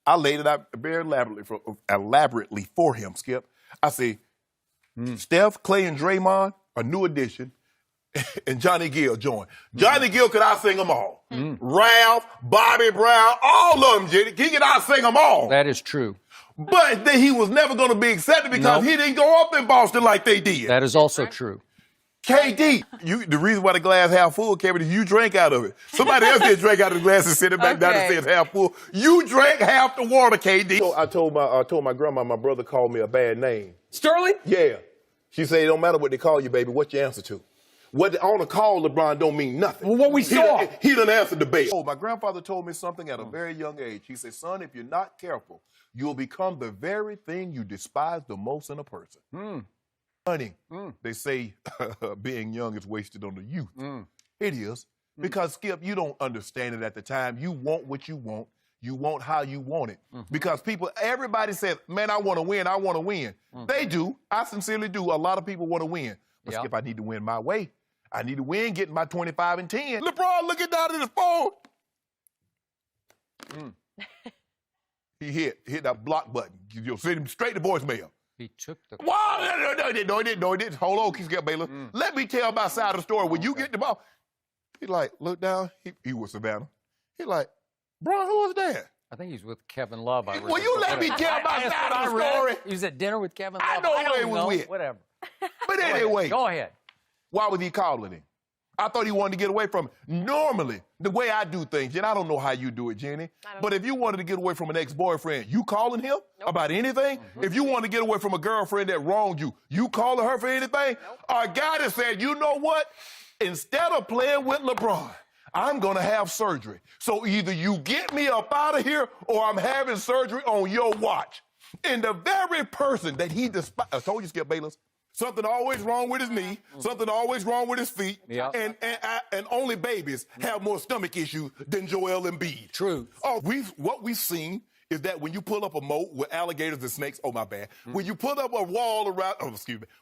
I laid it out very elaborately for him, Skip. I say, Steph, Clay, and Draymond, a new addition, and Johnny Gill joined. Johnny Gill could out-sing them all. Ralph, Bobby Brown, all of them, Jenny. He could out-sing them all. That is true. But then he was never going to be accepted because he didn't go up in Boston like they did. That is also true. KD, the reason why the glass half full, Kevin, is you drank out of it. Somebody else did drink out of the glass and sit it back down and say it's half full. You drank half the water, KD. So I told my grandma my brother called me a bad name. Sterling? Yeah. She said, it don't matter what they call you, baby. What you answer to? What on the call, LeBron, don't mean nothing. Well, what we saw. He done answered the bell. Oh, my grandfather told me something at a very young age. He said, son, if you're not careful, you'll become the very thing you despise the most in a person. Honey, they say being young is wasted on the youth. It is. Because, Skip, you don't understand it at the time. You want what you want. You want how you want it. Because everybody says, man, I want to win. I want to win. They do. I sincerely do. A lot of people want to win. But, Skip, I need to win my way. I need to win, getting my 25 and 10. LeBron looking down at his phone. He hit that block button. You'll send him straight to voicemail. He took the... Wow, no, he didn't. Hold on, Skip Baylor. Let me tell my side of the story. When you get the ball, he like, look down. He was Savannah. He like, bro, who was that? I think he's with Kevin Love. Will you let me tell my side of the story? He was at dinner with Kevin Love. I know where he was with. Whatever. But anyway. Go ahead. Why was he calling him? I thought he wanted to get away from it. Normally, the way I do things, and I don't know how you do it, Jenny, but if you wanted to get away from an ex-boyfriend, you calling him about anything? If you wanted to get away from a girlfriend that wronged you, you calling her for anything? Or a guy that said, you know what? Instead of playing with LeBron, I'm going to have surgery. So either you get me up out of here or I'm having surgery on your watch. And the very person that he despised, I told you, Skip Bayless, something always wrong with his knee, something always wrong with his feet, and only babies have more stomach issues than Joel Embiid. True. Oh, what we've seen is that when you pull up a moat with alligators and snakes, when you put up a wall around,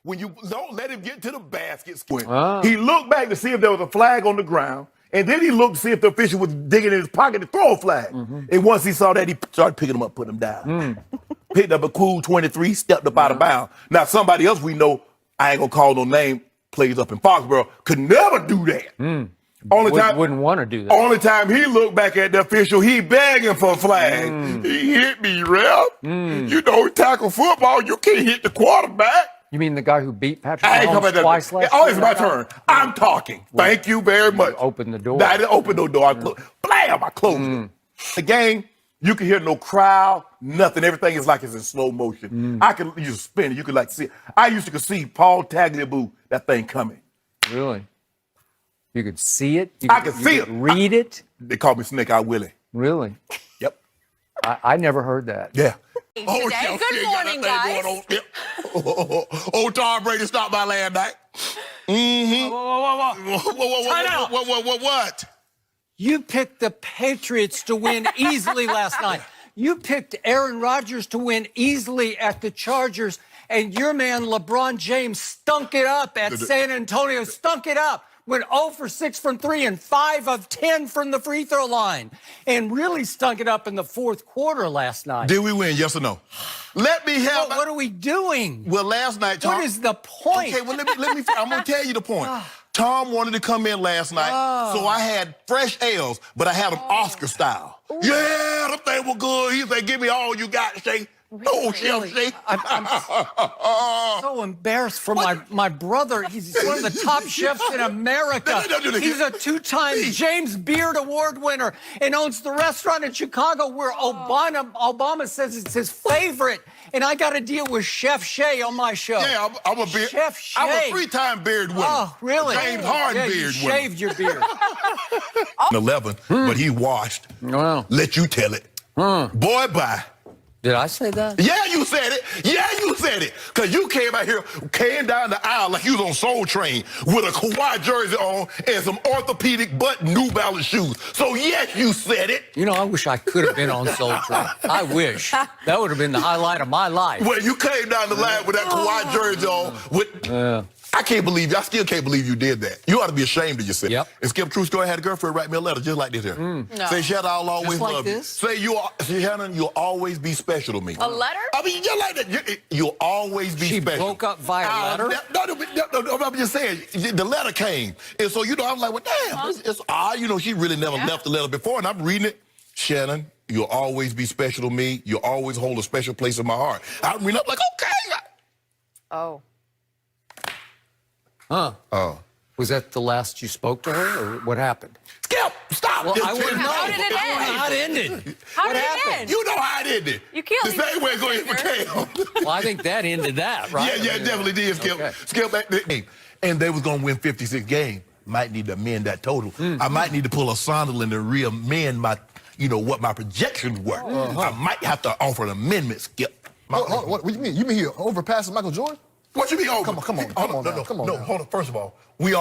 when you don't let him get to the basket, he looked back to see if there was a flag on the ground, and then he looked to see if the official was digging in his pocket to throw a flag. And once he saw that, he started picking them up, putting them down. Picked up a cool 23, stepped up out of bounds. Now, somebody else we know, I ain't gonna call no name, plays up in Foxborough, could never do that. Wouldn't want to do that. Only time he looked back at the official, he begging for a flag. He hit me, ref. You know, tackle football, you can't hit the quarterback. You mean the guy who beat Patrick Mahomes twice last year? Oh, it's my turn. I'm talking. Thank you very much. Open the door. I didn't open no door. I closed. Blam! I closed it. The game, you can hear no crowd, nothing. Everything is like it's in slow motion. I can just spin it. You could like see it. I used to see Paul Tagliabue, that thing coming. Really? You could see it? I could see it. Read it? They call me Snake Eye Willie. Really? Yep. I never heard that. Yeah. Today. Good morning, guys. Old Tom Brady stopped by last night. What? You picked the Patriots to win easily last night. You picked Aaron Rodgers to win easily at the Chargers, and your man LeBron James stunk it up at San Antonio, stunk it up. Went 0 for 6 from 3 and 5 of 10 from the free throw line, and really stunk it up in the fourth quarter last night. Did we win, yes or no? Let me have... What are we doing? Well, last night, Tom... What is the point? Okay, well, let me I'm going to tell you the point. Tom wanted to come in last night, so I had fresh ales, but I had them Oscar style. Yeah, the thing was good. He said, give me all you got, Shay. Oh, Chef Shay. I'm so embarrassed for my brother. He's one of the top chefs in America. He's a two-time James Beard Award winner and owns the restaurant in Chicago where Obama says it's his favorite. And I got to deal with Chef Shay on my show. Yeah, I'm a beard. Chef Shay. I'm a 3-time beard winner. Oh, really? James Harden beard winner. Shaved your beard. 11, but he washed. Wow. Let you tell it. Boy, bye. Did I say that? Yeah, you said it. Yeah, you said it. Because you came out here, came down the aisle like you was on Soul Train with a Kawhi jersey on and some orthopedic butt New Balance shoes. So, yes, you said it. You know, I wish I could have been on Soul Train. I wish. That would have been the highlight of my life. Well, you came down the line with that Kawhi jersey on with... I still can't believe you did that. You ought to be ashamed of yourself. Yep. And Skip, true story, I had a girlfriend write me a letter just like this here. No. Say, Shannon, I'll always like love this? you. Say, Shannon, you'll always be special to me. A letter? I mean, just like that. You'll always be She special. broke up via letter? No, I'm just saying, the letter came. And so, you know, I was like, well, damn, it's odd. You know, she really never left the letter before, and I'm reading it. Shannon, you'll always be special to me. You'll always hold a special place in my heart. I'm reading up like, okay. Oh. Huh. Oh. Was that the last you spoke to her, or what happened? Skip, stop. Well, I wouldn't know. How did it end? How it ended? How What did happened? it end? You know how it ended. You can't The leave same way it goes for finger. Cam. Well, I think that ended that, right? Yeah, it definitely did, Skip. Okay. Skip back there. And they was gonna win 56 games. Might need to amend that total. I might need to pull a Sunderland and re-amend my, you know, what my projections were. I might have to offer an amendment, Skip. What do you mean? You mean he overpassed Michael Jordan? What you mean over? Come on now. Hold on. First of all, we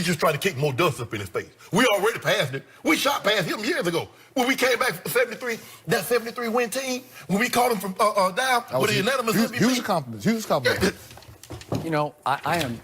just tried to kick more dust up in his face. We already passed it. We shot past him years ago. When we came back from 73, that 73 win team, when we called him from down with a unanimous MVP. Huge compliment. You know, I am.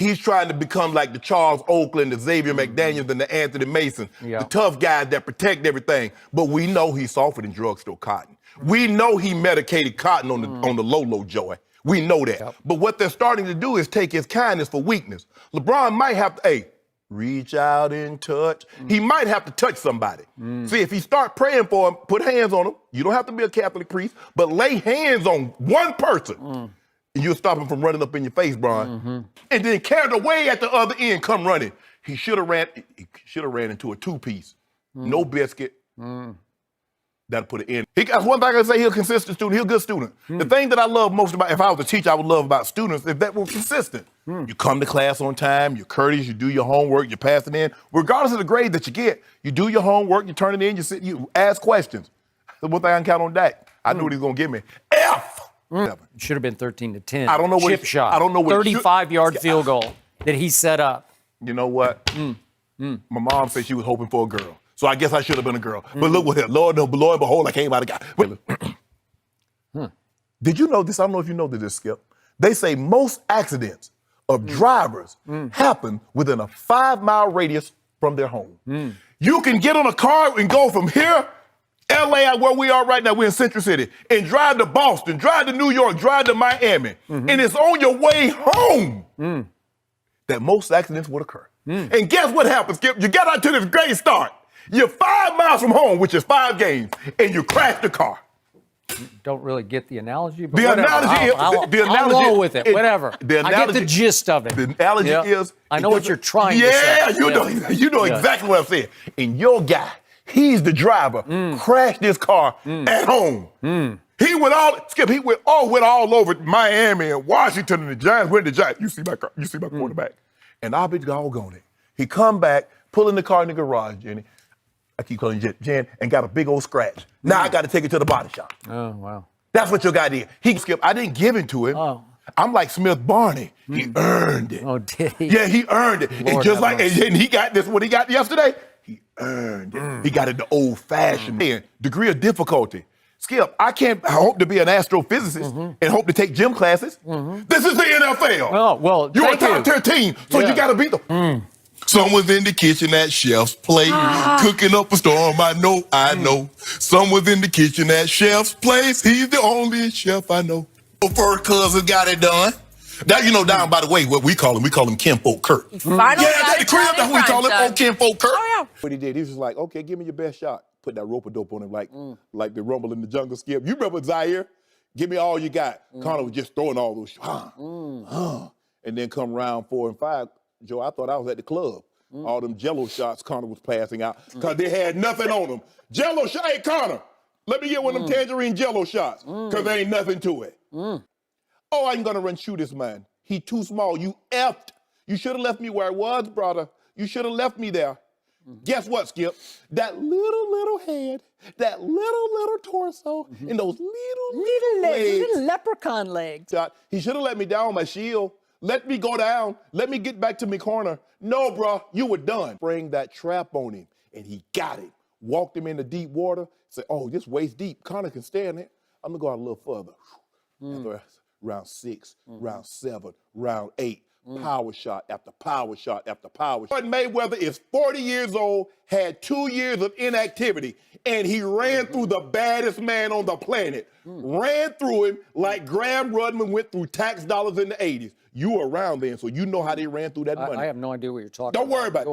He's trying to become like the Charles Oakland, the Xavier McDaniels, and the Anthony Mason, Yeah. the tough guys that protect everything. But we know he's softer than drugstore cotton. We know he medicated cotton on the low, Joey. We know that. Yep. But what they're starting to do is take his kindness for weakness. LeBron might have to, reach out and touch. He might have to touch somebody. See, if he start praying for him, put hands on him. You don't have to be a Catholic priest, but lay hands on one person. And you'll stop him from running up in your face, Brian. And then carried away at the other end, come running. He should have ran into a two-piece. No biscuit. That'll put it in. That's one thing I can say, he's a consistent student. He's a good student. The thing that I love most about, if I was a teacher, I would love about students is that we're consistent. You come to class on time, you're courteous, you do your homework, you pass it in. Regardless of the grade that you get, you do your homework, you turn it in, you ask questions. The one thing I can count on Dak. I knew what he was going to give me. F! Should have been 13-10. I don't know what Chip shot. I don't know what 35-yard field goal that he set up. You know what? My mom said she was hoping for a girl. So I guess I should have been a girl. But look what happened. Lord, behold, I came out of guy. Did you know this? I don't know if you know this, Skip. They say most accidents of drivers happen within a 5-mile radius from their home. You can get on a car and go from here, LA, where we are right now, we're in Central City, and drive to Boston, drive to New York, drive to Miami, and it's on your way home that most accidents would occur. And guess what happens, Skip? You get out to this great start. You're 5 miles from home, which is 5 games, and you crash the car. Don't really get the analogy, but The whatever. analogy I'll roll with it, whatever. The I get the gist of it. The analogy is... I know what you're trying to say. Yeah, you know exactly what I'm saying. And your guy, he's the driver, crashed this car at home. He went all over Miami and Washington, and the Giants went to the Giants. You see my quarterback. And I'll be doggone it. He come back, pulling the car in the garage, Jenny. I keep calling you Jen, and got a big old scratch. Now I got to take it to the body shop. Oh, wow. That's what your guy did. I didn't give it to him. Oh. I'm like Smith Barney. He earned it. Oh, did he? Yeah, he earned it. Lord And just like, have and he got this, what he got yesterday, he earned it. He got it the old-fashioned degree of difficulty. Skip, I hope to be an astrophysicist and hope to take gym classes. This is the NFL. Oh, well, You're a thank you. top-tier team, so you got to beat them. Someone's in the kitchen at Chef's Plate, cooking up a storm, I know. Someone's in the kitchen at Chef's Place, he's the only chef I know. First cousin got it done. Now, you know, down by the way, what we call him Kinfolk Kirk. Finally Yeah, the crib, that's what we call him, old Kinfolk Kirk. Oh, yeah. What he did, he was just like, okay, give me your best shot. Put that rope-a-dope on him like the Rumble in the Jungle, Skip. You remember Zaire? Give me all you got. Connor was just throwing all those shots. And then come round 4 and 5, Joe, I thought I was at the club. All them Jello shots Connor was passing out because they had nothing on them. Jello shot, hey, Connor, let me get one of them tangerine Jello shots because there ain't nothing to it. Oh, I'm going to run shoot this man. He too small. You effed. You should have left me where I was, brother. You should have left me there. Guess what, Skip? That little head, that little torso, and those little legs. Little leprechaun legs. He should have let me down on my shield. Let me go down. Let me get back to my corner. No, bro, you were done. Bring that trap on him, and he got it. Walked him into deep water. Said, oh, this waist deep. Connor can stand it. I'm going to go out a little further. After round 6, round 7, round 8. Power shot after power shot after power shot. Mayweather is 40 years old, had 2 years of inactivity, and he ran through the baddest man on the planet. Ran through him like Graham Rudman went through tax dollars in the 80s. You were around then, so you know how they ran through that money. I have no idea what you're talking about. Don't worry about it.